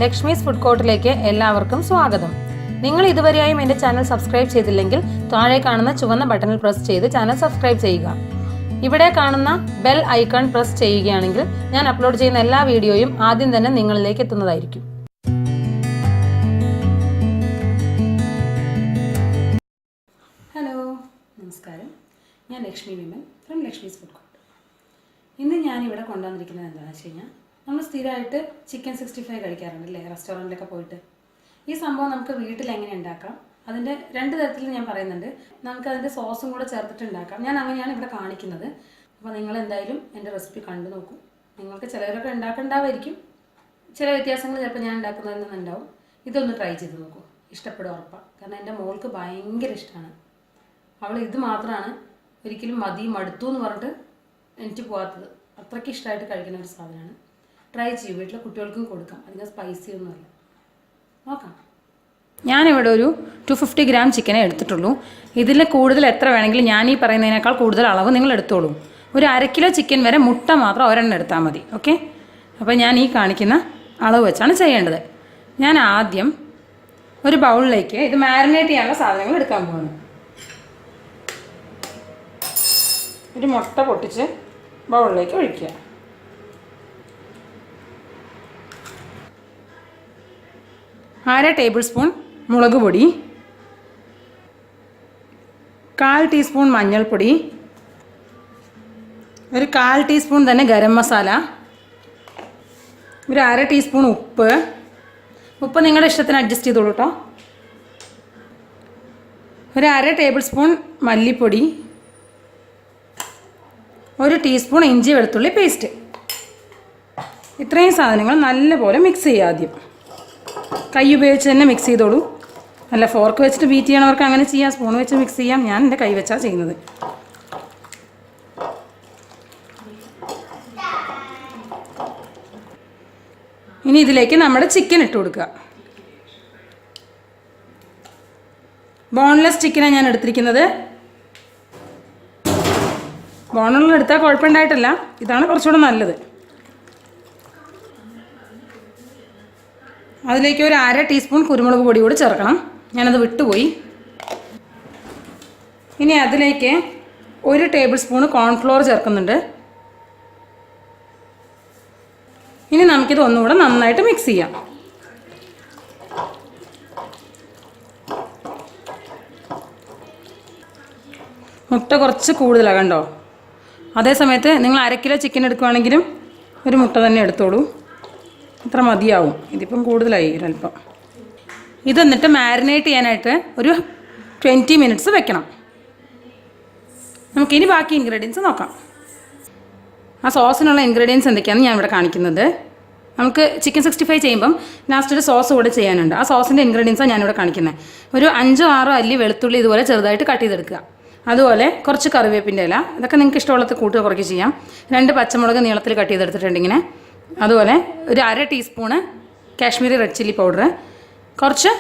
Lakshmi's food കോർട്ടിലേക്ക് എല്ലാവർക്കും സ്വാഗതം. നിങ്ങൾ ഇതുവരെയായും എൻ്റെ ചാനൽ സബ്സ്ക്രൈബ് ചെയ്തില്ലെങ്കിൽ താഴെ കാണുന്ന ചുവന്ന ബട്ടണിൽ പ്രസ് ചെയ്ത് ചാനൽ സബ്സ്ക്രൈബ് ചെയ്യുക. ഇവിടെ കാണുന്ന ബെൽ ഐക്കൺ പ്രസ് ചെയ്യുകയാണെങ്കിൽ ഞാൻ അപ്ലോഡ് ചെയ്യുന്ന എല്ലാ വീഡിയോയും ആദ്യം തന്നെ നിങ്ങളിലേക്ക് എത്തുന്നതായിരിക്കും. ഹലോ, നമസ്കാരം. ഞാൻ Lakshmi Vimal from Lakshmi's food court. ഇന്ന് ഞാനിവിടെ കൊണ്ടുവന്നിരിക്കുന്നത് എന്താണെന്ന് വെച്ച് കഴിഞ്ഞാൽ, നമ്മൾ സ്ഥിരമായിട്ട് ചിക്കൻ 65 കഴിക്കാറുണ്ടല്ലേ റെസ്റ്റോറൻറ്റിലൊക്കെ പോയിട്ട്. ഈ സംഭവം നമുക്ക് വീട്ടിൽ എങ്ങനെ ഉണ്ടാക്കാം, അതിൻ്റെ 2 തരത്തിൽ ഞാൻ പറയുന്നുണ്ട്. നമുക്ക് അതിൻ്റെ സോസും കൂടെ ചേർത്തിട്ട് ഉണ്ടാക്കാം. ഞാൻ അങ്ങനെയാണ് ഇവിടെ കാണിക്കുന്നത്. അപ്പോൾ നിങ്ങൾ എന്തായാലും എൻ്റെ റെസിപ്പി കണ്ടു നോക്കൂ. നിങ്ങൾക്ക് ചിലരൊക്കെ ഉണ്ടാക്കണ്ടാവായിരിക്കും, ചില വ്യത്യാസങ്ങൾ ചിലപ്പോൾ ഞാൻ ഉണ്ടാക്കുന്നതിൽ നിന്നുണ്ടാവും. ഇതൊന്ന് ട്രൈ ചെയ്ത് നോക്കൂ, ഇഷ്ടപ്പെടും ഉറപ്പാണ്. കാരണം എൻ്റെ മോൾക്ക് ഭയങ്കര ഇഷ്ടമാണ്. അവൾ ഇത് മാത്രമാണ് ഒരിക്കലും മടുത്തു എന്ന് പറഞ്ഞിട്ട് എനിക്ക് പോകാത്തത്. അത്രയ്ക്ക് ഇഷ്ടമായിട്ട് കഴിക്കുന്ന ഒരു സാധനമാണ്. ട്രൈ ചെയ്യും, വീട്ടിലെ കുട്ടികൾക്കും കൊടുക്കാം. അധികം സ്പൈസി ഒന്നുമല്ല. നോക്കാം. ഞാനിവിടെ ഒരു 250 ഗ്രാം ചിക്കനെ എടുത്തിട്ടുള്ളൂ. ഇതിൽ കൂടുതൽ എത്ര വേണമെങ്കിലും ഞാൻ ഈ പറയുന്നതിനേക്കാൾ കൂടുതൽ അളവ് നിങ്ങൾ എടുത്തോളൂ. ഒരു 1/2 കിലോ ചിക്കൻ വരെ മുട്ട മാത്രം ഒരെണ്ണം എടുത്താൽ മതി. ഓക്കെ, അപ്പോൾ ഞാൻ ഈ കാണിക്കുന്ന അളവ് വെച്ചാണ് ചെയ്യേണ്ടത്. ഞാൻ ആദ്യം ഒരു ബൗളിലേക്ക് ഇത് മാരിനേറ്റ് ചെയ്യാനുള്ള സാധനങ്ങൾ എടുക്കാൻ പോകുന്നു. ഒരു മുട്ട പൊട്ടിച്ച് ബൗളിലേക്ക് ഒഴിക്കുക. അര ടേബിൾ സ്പൂൺ മുളക് പൊടി, 1/4 ടീസ്പൂൺ മഞ്ഞൾപ്പൊടി, ഒരു 1/4 ടീസ്പൂൺ തന്നെ ഗരം മസാല, ഒരു 1/2 ടീസ്പൂൺ ഉപ്പ്. ഉപ്പ് നിങ്ങളുടെ ഇഷ്ടത്തിന് അഡ്ജസ്റ്റ് ചെയ്തോളൂ കേട്ടോ. ഒരു 1/2 ടേബിൾ സ്പൂൺ മല്ലിപ്പൊടി, 1 ടീസ്പൂൺ ഇഞ്ചി വെളുത്തുള്ളി പേസ്റ്റ്. ഇത്രയും സാധനങ്ങൾ നല്ലപോലെ മിക്സ് ചെയ്യുക. ആദ്യം കൈ ഉപയോഗിച്ച് തന്നെ മിക്സ് ചെയ്തോളൂ. അല്ല, ഫോർക്ക് വെച്ചിട്ട് ബീറ്റ് ചെയ്യണവർക്ക് അങ്ങനെ ചെയ്യാം, സ്പൂൺ വെച്ച് മിക്സ് ചെയ്യാം. ഞാൻ എൻ്റെ കൈ വെച്ചാണ് ചെയ്യുന്നത്. ഇനി ഇതിലേക്ക് നമ്മുടെ ചിക്കൻ ഇട്ട് കൊടുക്കുക. ബോൺലെസ് ചിക്കനാണ് ഞാൻ എടുത്തിരിക്കുന്നത്. ബോണുള്ള എടുത്താൽ കുഴപ്പമുണ്ടായിട്ടില്ല, ഇതാണ് കുറച്ചുകൂടെ നല്ലത്. അതിലേക്ക് ഒരു 1/2 ടീസ്പൂൺ കുരുമുളക് പൊടി കൂടി ചേർക്കണം. ഞാനത് വിട്ടുപോയി. ഇനി അതിലേക്ക് 1 ടേബിൾ സ്പൂൺ കോൺഫ്ലോർ ചേർക്കുന്നുണ്ട്. ഇനി നമുക്കിത് ഒന്നുകൂടെ നന്നായിട്ട് മിക്സ് ചെയ്യാം. മുട്ട കുറച്ച് കൂടുതലാണ് കണ്ടോ. അതേ സമയത്ത് നിങ്ങൾ 1/2 കിലോ ചിക്കൻ എടുക്കുകയാണെങ്കിലും ഒരു മുട്ട തന്നെ എടുത്തോളൂ. ഇത്ര മതിയാവും. ഇതിപ്പം കൂടുതലായി ഒരല്പം. ഇത് എന്നിട്ട് മാരിനേറ്റ് ചെയ്യാനായിട്ട് ഒരു 20 മിനിറ്റ്സ് വെക്കണം. നമുക്കിനി ബാക്കി ഇൻഗ്രീഡിയൻസ് നോക്കാം. ആ സോസിനുള്ള ഇൻഗ്രീഡിയൻസ് എന്തൊക്കെയാണെന്ന് ഞാൻ ഇവിടെ കാണിക്കുന്നത്. നമുക്ക് ചിക്കൻ 65 ചെയ്യുമ്പം ലാസ്റ്റ് ഒരു സോസ് കൂടെ ചെയ്യാനുണ്ട്. ആ സോസിൻ്റെ ഇൻഗ്രീഡിയൻസാണ് ഞാനിവിടെ കാണിക്കുന്നത്. ഒരു 5-6 അല്ലി വെളുത്തുള്ളി ഇതുപോലെ ചെറുതായിട്ട് കട്ട് ചെയ്തെടുക്കുക. അതുപോലെ കുറച്ച് കറിവേപ്പിൻ്റെ ഇല, ഇതൊക്കെ നിങ്ങൾക്ക് ഇഷ്ടമുള്ളത് കൂട്ടുക കുറയ്ക്ക് ചെയ്യാം. 2 പച്ചമുളക് നീളത്തിൽ കട്ട് ചെയ്തെടുത്തിട്ടുണ്ട് ഇങ്ങനെ. അതുപോലെ ഒരു 1/2 teaspoon Kashmiri red chilli powder, കുറച്ച്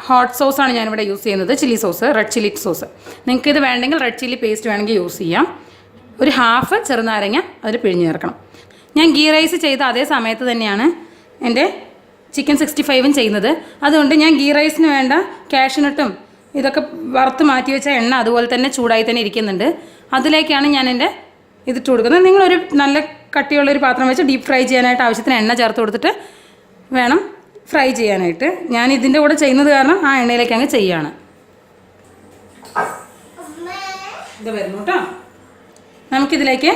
ഹോട്ട് സോസാണ് ഞാനിവിടെ യൂസ് ചെയ്യുന്നത്, chilli sauce, red chilli sauce. നിങ്ങൾക്ക് ഇത് വേണമെങ്കിൽ റെഡ് ചില്ലി പേസ്റ്റ് വേണമെങ്കിൽ യൂസ് ചെയ്യാം. ഒരു 1/2 ചെറുനാരങ്ങ അതിൽ പിഴിഞ്ഞ് ചേർക്കണം. ഞാൻ ഗീ റൈസ് ചെയ്ത അതേ സമയത്ത് തന്നെയാണ് എൻ്റെ ചിക്കൻ 65 ചെയ്യുന്നത്. അതുകൊണ്ട് ഞാൻ ഗീ റൈസിന് വേണ്ട കാഷ്യൂനട്ടും ഇതൊക്കെ വറുത്ത് മാറ്റി വെച്ച എണ്ണ അതുപോലെ തന്നെ ചൂടായി തന്നെ ഇരിക്കുന്നുണ്ട്. അതിലേക്കാണ് ഞാൻ എൻ്റെ ഇതിട്ട് കൊടുക്കുന്നത്. നിങ്ങളൊരു നല്ല കട്ടിയുള്ളൊരു പാത്രം വെച്ച് ഡീപ്പ് ഫ്രൈ ചെയ്യാനായിട്ട് ആവശ്യത്തിന് എണ്ണ ചേർത്ത് കൊടുത്തിട്ട് വേണം ഫ്രൈ ചെയ്യാനായിട്ട്. ഞാൻ ഇതിൻ്റെ കൂടെ ചെയ്യുന്നത് കാരണം ആ എണ്ണയിലേക്ക് അങ്ങ് ചെയ്യാണ്. ഇത് വരുന്നു കേട്ടോ. നമുക്കിതിലേക്ക്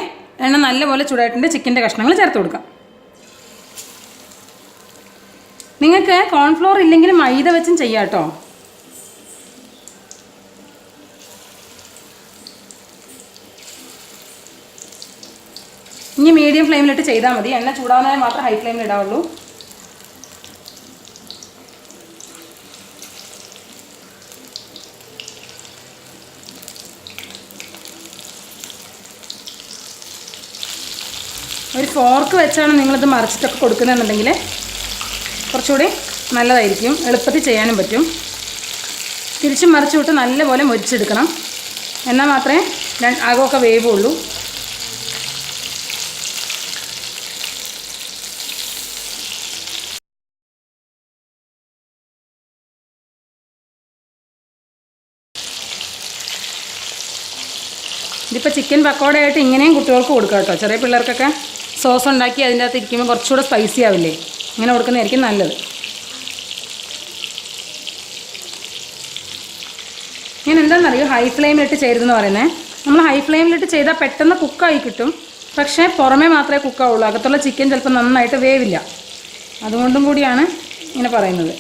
എണ്ണ നല്ലപോലെ ചൂടായിട്ടുണ്ട്. ചിക്കൻ്റെ കഷ്ണങ്ങൾ ചേർത്ത് കൊടുക്കാം. നിങ്ങൾക്ക് കോൺഫ്ലോർ ഇല്ലെങ്കിൽ മൈദ വെച്ചും ചെയ്യാം കേട്ടോ. ഇനി മീഡിയം ഫ്ലെയിമിലിട്ട് ചെയ്താൽ മതി. എണ്ണ ചൂടാവുന്നതിന് മാത്രം ഹൈ ഫ്ലെയിമിൽ ഇടാവുള്ളൂ. ഒരു ഫോർക്ക് വെച്ചാണ് നിങ്ങളിത് മറിച്ചിട്ടൊക്കെ കൊടുക്കുന്നതെന്നുണ്ടെങ്കിൽ കുറച്ചുകൂടി നല്ലതായിരിക്കും, എളുപ്പത്തിൽ ചെയ്യാനും പറ്റും. തിരിച്ചും മറിച്ചു വിട്ട് നല്ലപോലെ മൊരിച്ചെടുക്കണം. എന്നാൽ മാത്രമേ അകമൊക്കെ വേവുള്ളൂ. ഇതിപ്പോൾ ചിക്കൻ പക്കോടയായിട്ട് ഇങ്ങനെയും കുട്ടികൾക്ക് കൊടുക്കാം കേട്ടോ. ചെറിയ പിള്ളേർക്കൊക്കെ സോസ് ഉണ്ടാക്കി അതിൻ്റെ അകത്ത് ഇരിക്കുമ്പോൾ കുറച്ചുകൂടെ സ്പൈസി ആവില്ലേ, ഇങ്ങനെ കൊടുക്കുന്നതായിരിക്കും നല്ലത്. ഞാൻ എന്താണെന്നറിയോ ഹൈ ഫ്ലെയിമിലിട്ട് ചെയ്തതെന്ന് പറയുന്നത്, നമ്മൾ ഹൈ ഫ്ലെയിമിലിട്ട് ചെയ്താൽ പെട്ടെന്ന് കുക്കായി കിട്ടും, പക്ഷേ പുറമേ മാത്രമേ കുക്കാവുള്ളൂ, അകത്തുള്ള ചിക്കൻ ചിലപ്പോൾ നന്നായിട്ട് വേവില്ല. അതുകൊണ്ടും കൂടിയാണ് ഇങ്ങനെ പറയുന്നത്.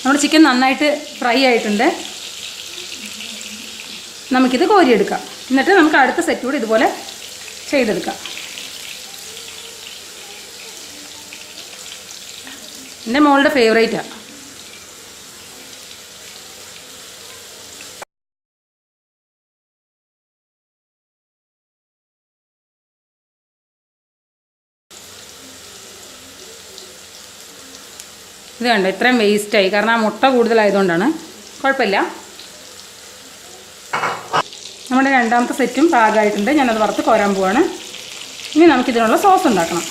നമ്മുടെ ചിക്കൻ നന്നായിട്ട് ഫ്രൈ ആയിട്ടുണ്ട്. നമുക്കിത് കോരിയെടുക്കാം. എന്നിട്ട് നമുക്ക് അടുത്ത സെറ്റ് കൂടി ഇതുപോലെ ചെയ്തെടുക്കാം. എൻ്റെ മോളുടെ ഫേവറേറ്റാണ്. ഇത് കണ്ടോ, ഇത്രയും വേസ്റ്റായി, കാരണം ആ മുട്ട കൂടുതലായതുകൊണ്ടാണ്. കുഴപ്പമില്ല. നമ്മുടെ രണ്ടാമത്തെ സെറ്റും പാകമായിട്ടുണ്ട്. ഞാനത് വറുത്ത് കോരാൻ പോവാണ്. ഇനി നമുക്കിതിനുള്ള സോസ് ഉണ്ടാക്കണം.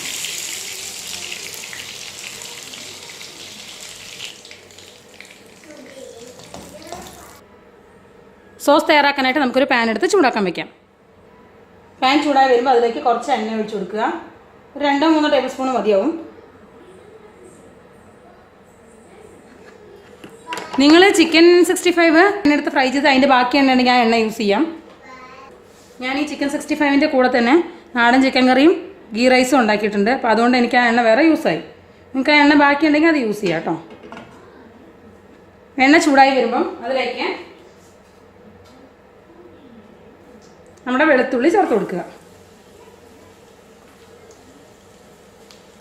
സോസ് തയ്യാറാക്കാനായിട്ട് നമുക്കൊരു പാൻ എടുത്ത് ചൂടാക്കാൻ വയ്ക്കാം. പാൻ ചൂടായി വരുമ്പോൾ അതിലേക്ക് കുറച്ച് എണ്ണ ഒഴിച്ച് കൊടുക്കുക. ഒരു 2-3 ടേബിൾ സ്പൂൺ മതിയാവും. നിങ്ങൾ ചിക്കൻ 65 എണ്ണെടുത്ത് ഫ്രൈ ചെയ്ത് അതിൻ്റെ ബാക്കി എണ്ണ ഉണ്ടെങ്കിൽ ആ എണ്ണ യൂസ് ചെയ്യാം. ഞാൻ ഈ ചിക്കൻ 65ൻ്റെ കൂടെ തന്നെ നാടൻ ചിക്കൻ കറിയും ഗീ റൈസും ഉണ്ടാക്കിയിട്ടുണ്ട്. അപ്പോൾ അതുകൊണ്ട് എനിക്ക് ആ എണ്ണ വേറെ യൂസായി. നിങ്ങൾക്ക് ആ എണ്ണ ബാക്കി ഉണ്ടെങ്കിൽ അത് യൂസ് ചെയ്യാം കേട്ടോ. എണ്ണ ചൂടായി വരുമ്പം അതിലേക്ക് നമ്മുടെ വെളുത്തുള്ളി ചേർത്ത് കൊടുക്കുക.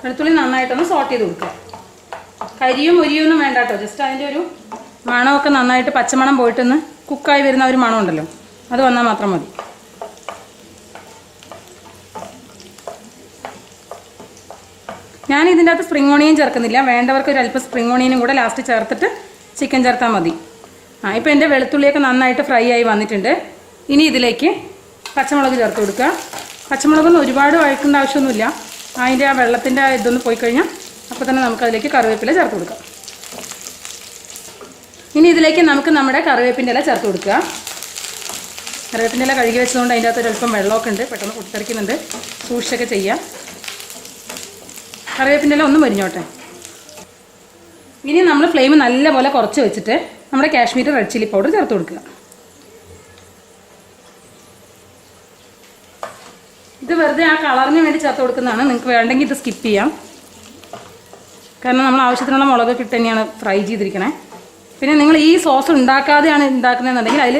വെളുത്തുള്ളി നന്നായിട്ടൊന്ന് സോട്ട് ചെയ്ത് കൊടുക്കുക. കരിയും ഒരിയൊന്നും വേണ്ട കേട്ടോ. ജസ്റ്റ് അതിൻ്റെ ഒരു മണമൊക്കെ നന്നായിട്ട് പച്ചമണം പോയിട്ടൊന്ന് കുക്കായി വരുന്ന ഒരു മണം ഉണ്ടല്ലോ, അത് വന്നാൽ മാത്രം മതി. ഞാൻ ഇതിൻ്റെ അകത്ത് സ്പ്രിംഗ് ഓണിയൻ ചേർക്കുന്നില്ല. വേണ്ടവർക്ക് ഒരു അല്പം സ്പ്രിംഗ് ഓണിയനും കൂടെ ലാസ്റ്റ് ചേർത്തിട്ട് ചിക്കൻ ചേർത്താൽ മതി. ഇപ്പോൾ എൻ്റെ വെളുത്തുള്ളിയൊക്കെ നന്നായിട്ട് ഫ്രൈ ആയി വന്നിട്ടുണ്ട്. ഇനി ഇതിലേക്ക് പച്ചമുളക് ചേർത്ത് കൊടുക്കുക. പച്ചമുളകൊന്നും ഒരുപാട് വഴക്കേണ്ട ആവശ്യമൊന്നുമില്ല. അതിൻ്റെ ആ വെള്ളത്തിൻ്റെ ഇതൊന്ന് പോയി കഴിഞ്ഞാൽ അപ്പോൾ തന്നെ നമുക്കതിലേക്ക് കറിവേപ്പില ചേർത്ത് കൊടുക്കാം. ഇനി ഇതിലേക്ക് നമുക്ക് നമ്മുടെ കറിവേപ്പിൻ്റെ ഇല ചേർത്ത് കൊടുക്കുക. കറിവേപ്പിൻ്റെ ഇല കഴുകി വെച്ചതുകൊണ്ട് അതിൻ്റെ അകത്ത് ഒരല്പം വെള്ളമൊക്കെ ഉണ്ട്, പെട്ടെന്ന് പൊട്ടിത്തെറിക്കുന്നുണ്ട്. സൂക്ഷിച്ചൊക്കെ ചെയ്യാം. കറിവേപ്പിൻ്റെ ഇല ഒന്ന് മരിഞ്ഞോട്ടെ. ഇനി നമ്മൾ ഫ്ലെയിം നല്ലപോലെ കുറച്ച് വെച്ചിട്ട് നമ്മുടെ കാശ്മീരി റെഡ് ചില്ലി പൗഡർ ചേർത്ത് കൊടുക്കുക. ഇത് വെറുതെ ആ കളറിന് വേണ്ടി ചേർത്ത് കൊടുക്കുന്നതാണ്. നിങ്ങൾക്ക് വേണ്ടെങ്കിൽ ഇത് സ്കിപ്പ് ചെയ്യാം. കാരണം നമ്മൾ ആവശ്യത്തിനുള്ള മുളകൊക്കെ ഇട്ട് തന്നെയാണ് ഫ്രൈ ചെയ്തിരിക്കണേ. പിന്നെ നിങ്ങൾ ഈ സോസ് ഉണ്ടാക്കാതെയാണ് ഉണ്ടാക്കുന്നതെന്നുണ്ടെങ്കിൽ അതിൽ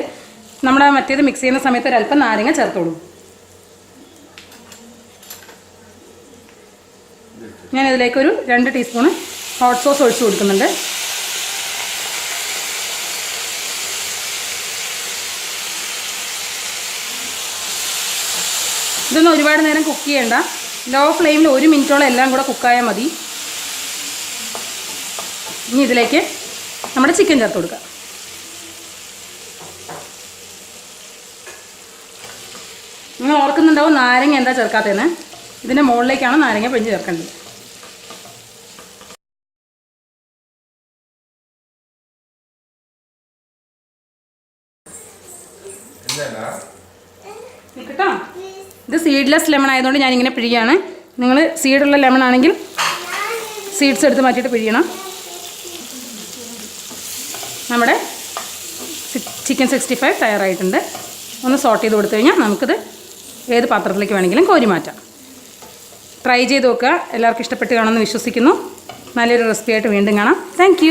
നമ്മുടെ മറ്റേത് മിക്സ് ചെയ്യുന്ന സമയത്ത് ഒരല്പം നാരങ്ങ ചേർത്തോളൂ. ഞാൻ ഇതിലേക്കൊരു 2 ടീസ്പൂണ് ഹോട്ട് സോസ് ഒഴിച്ച് കൊടുക്കുന്നുണ്ട്. ഇതൊന്നും ഒരുപാട് നേരം കുക്ക് ചെയ്യേണ്ട. ലോ ഫ്ലെയിമിൽ 1 മിനിറ്റോളം എല്ലാം കൂടെ കുക്കായാൽ മതി. ഇനി ഇതിലേക്ക് നമ്മുടെ ചിക്കൻ ചേർത്ത് കൊടുക്കുക. നിങ്ങൾ ഓർക്കുന്നുണ്ടാവും നാരങ്ങ എന്താ ചേർക്കാത്തതെന്ന്. ഇതിൻ്റെ മുകളിലേക്കാണ് നാരങ്ങ പിഴിഞ്ഞ് ചേർക്കേണ്ടത്. കേട്ടോ, ഇത് സീഡ്ലെസ് ലെമൺ ആയതുകൊണ്ട് ഞാനിങ്ങനെ പിഴിയാണ്. നിങ്ങൾ സീഡുള്ള ലെമൺ ആണെങ്കിൽ സീഡ്സ് എടുത്ത് മാറ്റിയിട്ട് പിഴിയണം. നമ്മുടെ ചിക്കൻ 65 തയ്യാറായിട്ടുണ്ട്. ഒന്ന് സോട്ട് ചെയ്ത് കൊടുത്തു കഴിഞ്ഞാൽ നമുക്കിത് ഏത് പാത്രത്തിലേക്ക് വേണമെങ്കിലും കോരി മാറ്റാം. ട്രൈ ചെയ്ത് നോക്കുക. എല്ലാവർക്കും ഇഷ്ടപ്പെട്ട് കാണുമെന്ന് വിശ്വസിക്കുന്നു. നല്ലൊരു റെസിപ്പി ആയിട്ട് വീണ്ടും കാണാം. താങ്ക്